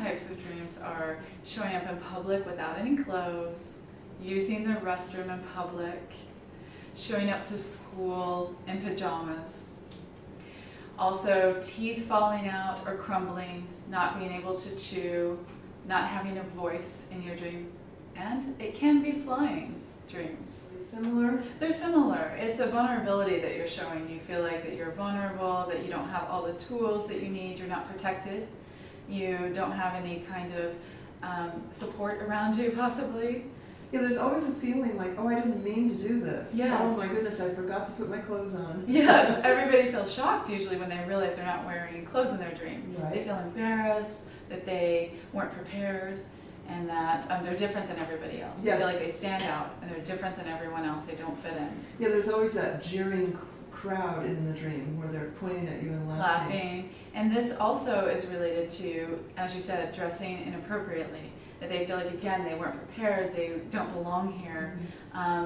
types of dreams are showing up in public without any clothes, using the restroom in public, showing up to school in pajamas. Also, teeth falling out or crumbling, not being able to chew, not having a voice in your dream. And it can be flying dreams. Similar? They're similar. It's a vulnerability that you're showing. You feel like that you're vulnerable, that you don't have all the tools that you need, you're not protected. You don't have any kind of support around you, possibly. Yeah, there's always a feeling like, oh, I didn't mean to do this. Yes. Oh my goodness, I forgot to put my clothes on. Yes, everybody feels shocked usually when they realize they're not wearing clothes in their dream. Right. They feel embarrassed, that they weren't prepared, and that they're different than everybody else. Yes. They feel like they stand out, and they're different than everyone else. They don't fit in. Yeah, there's always that jeering crowd in the dream where they're pointing at you and laughing. And this also is related to, as you said, dressing inappropriately. That they feel like, again, they weren't prepared, they don't belong here,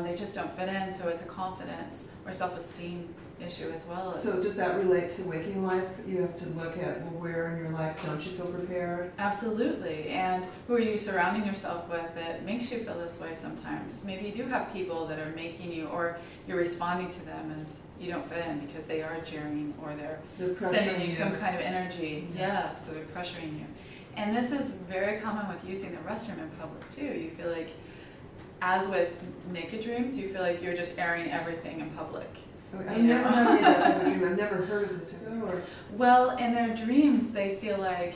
they just don't fit in, so it's a confidence or self-esteem issue as well. So does that relate to waking life? You have to look at, well, where in your life don't you feel prepared? Absolutely. And who are you surrounding yourself with that makes you feel this way sometimes? Maybe you do have people that are making you, or you're responding to them as you don't fit in because they are jeering, or they're sending you some kind of energy. Yeah, so they're pressuring you. And this is very common with using the restroom in public too. You feel like, as with naked dreams, you feel like you're just airing everything in public. I've never had that type of dream. I've never heard of this type of dream. Well, in their dreams, they feel like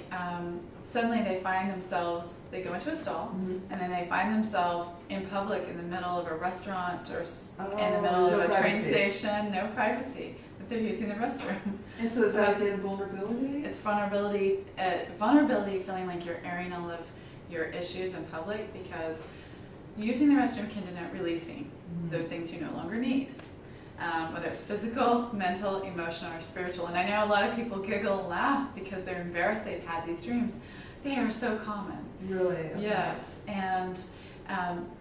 suddenly they find themselves, they go into a stall, and then they find themselves in public in the middle of a restaurant or in the middle of a train station, no privacy, that they're using the restroom. And so is that then vulnerability? It's vulnerability, feeling like you're airing all of your issues in public, because using the restroom can denote releasing those things you no longer need. Whether it's physical, mental, emotional, or spiritual. And I know a lot of people giggle and laugh because they're embarrassed they've had these dreams. They are so common. Really? Okay. Yes, and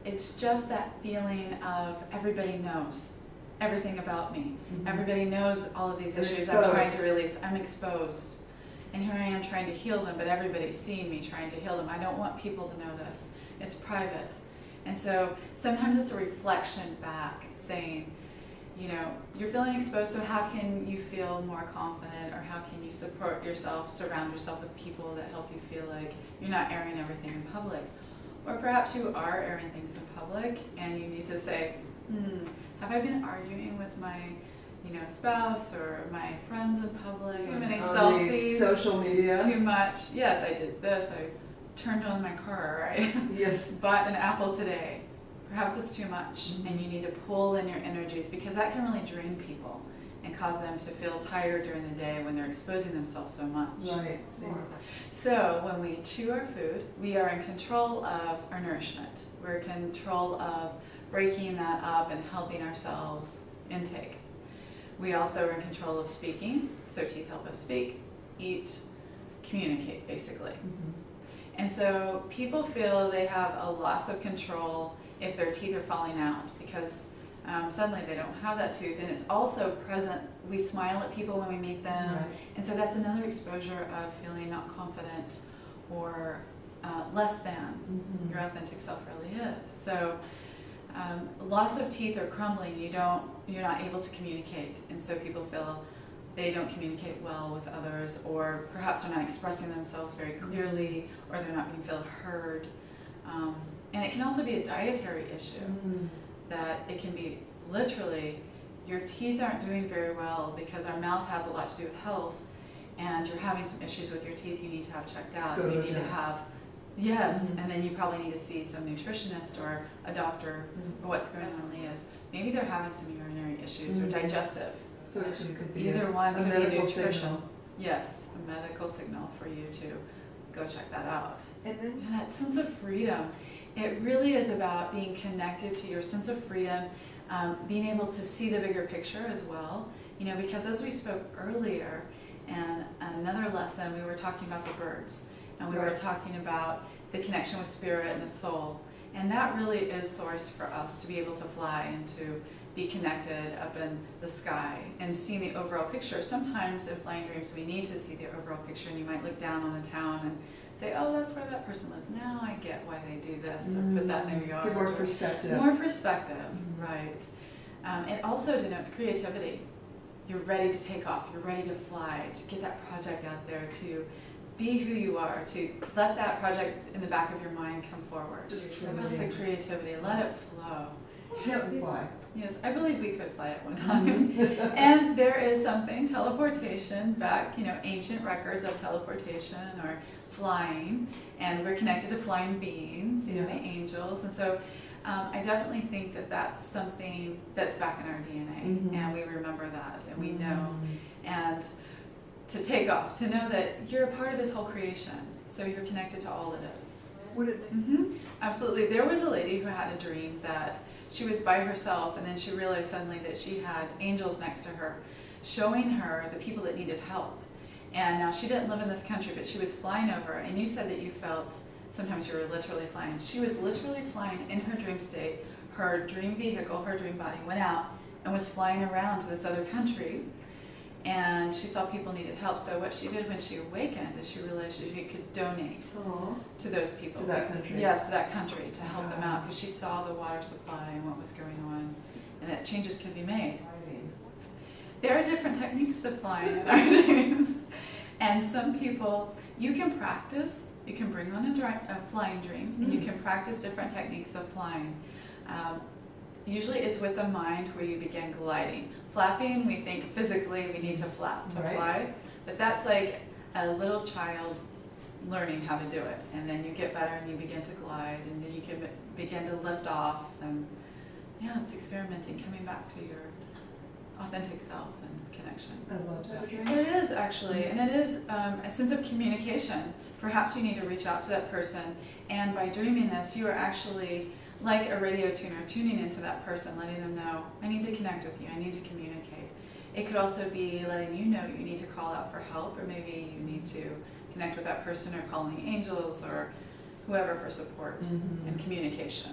it's just that feeling of everybody knows everything about me. Everybody knows all of these issues I'm trying to release. I'm exposed. And here I am trying to heal them, but everybody's seeing me trying to heal them. I don't want people to know this. It's private. And so sometimes it's a reflection back saying, you know, you're feeling exposed, so how can you feel more confident, or how can you support yourself, surround yourself with people that help you feel like you're not airing everything in public? Or perhaps you are airing things in public and you need to say, have I been arguing with my spouse or my friends in public? Too many selfies. Social media. Too much. Yes, I did this. I turned on my car. I Yes. bought an apple today. Perhaps it's too much, and you need to pull in your energies, because that can really drain people and cause them to feel tired during the day when they're exposing themselves so much. Right. So when we chew our food, we are in control of our nourishment. We're in control of breaking that up and helping ourselves intake. We also are in control of speaking, so teeth help us speak, eat, communicate, basically. And so people feel they have a loss of control if their teeth are falling out, because suddenly they don't have that tooth, and it's also present. We smile at people when we meet them, and so that's another exposure of feeling not confident or less than your authentic self really is. So loss of teeth or crumbling, you're not able to communicate, and so people feel they don't communicate well with others, or perhaps they're not expressing themselves very clearly, or they're not being felt heard. And it can also be a dietary issue, that it can be literally your teeth aren't doing very well because our mouth has a lot to do with health, and you're having some issues with your teeth you need to have checked out. You need to have, and then you probably need to see some nutritionist or a doctor for what's going on is. Maybe they're having some urinary issues or digestive. So it could be either one could be nutrition. Signal. Yes, a medical signal for you to go check that out. And then that sense of freedom. It really is about being connected to your sense of freedom, being able to see the bigger picture as well. Because as we spoke earlier, and another lesson, we were talking about the birds, and we were talking about the connection with spirit and the soul. And that really is source for us to be able to fly and to be connected up in the sky and seeing the overall picture. Sometimes in flying dreams we need to see the overall picture, and you might look down on the town and say, oh, that's where that person lives. Now I get why they do this, and put that in their yard. More perspective. More perspective, right. It also denotes creativity. You're ready to take off, you're ready to fly, to get that project out there, to be who you are, to let that project in the back of your mind come forward. Just the creativity, let it flow. Can't we fly? Yes, I believe we could fly at one time. And there is something, teleportation, back, ancient records of teleportation or flying, and we're connected to flying beings, the angels, and so I definitely think that that's something that's back in our DNA, and we remember that, and we know, and to take off, to know that you're a part of this whole creation, so you're connected to all it is. Would it? Absolutely. There was a lady who had a dream that she was by herself, and then she realized suddenly that she had angels next to her, showing her the people that needed help. And now she didn't live in this country, but she was flying over, and you said that you felt sometimes you were literally flying. She was literally flying in her dream state. Her dream vehicle, her dream body went out and was flying around to this other country, and she saw people needed help. So what she did when she awakened is she realized she could donate to those people. To that country? Yes, to that country, to help them out, because she saw the water supply and what was going on, and that changes could be made. There are different techniques to flying in our dreams, and some people, you can practice, you can bring on a flying dream, and you can practice different techniques of flying. Usually it's with the mind where you begin gliding. Flapping, we think physically we need to flap to fly, but that's like a little child learning how to do it, and then you get better and you begin to glide, and then you can begin to lift off, and it's experimenting, coming back to your authentic self and connection. I love that. It is actually, and it is a sense of communication. Perhaps you need to reach out to that person, and by dreaming this, you are actually like a radio tuner, tuning into that person, letting them know, I need to connect with you, I need to communicate. It could also be letting you know you need to call out for help, or maybe you need to connect with that person, or calling the angels, or whoever for support and communication.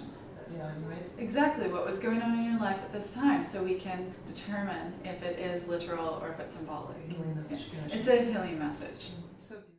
Exactly what was going on in your life at this time, so we can determine if it is literal or if it's symbolic. Healing message. It's a healing message. So beautiful.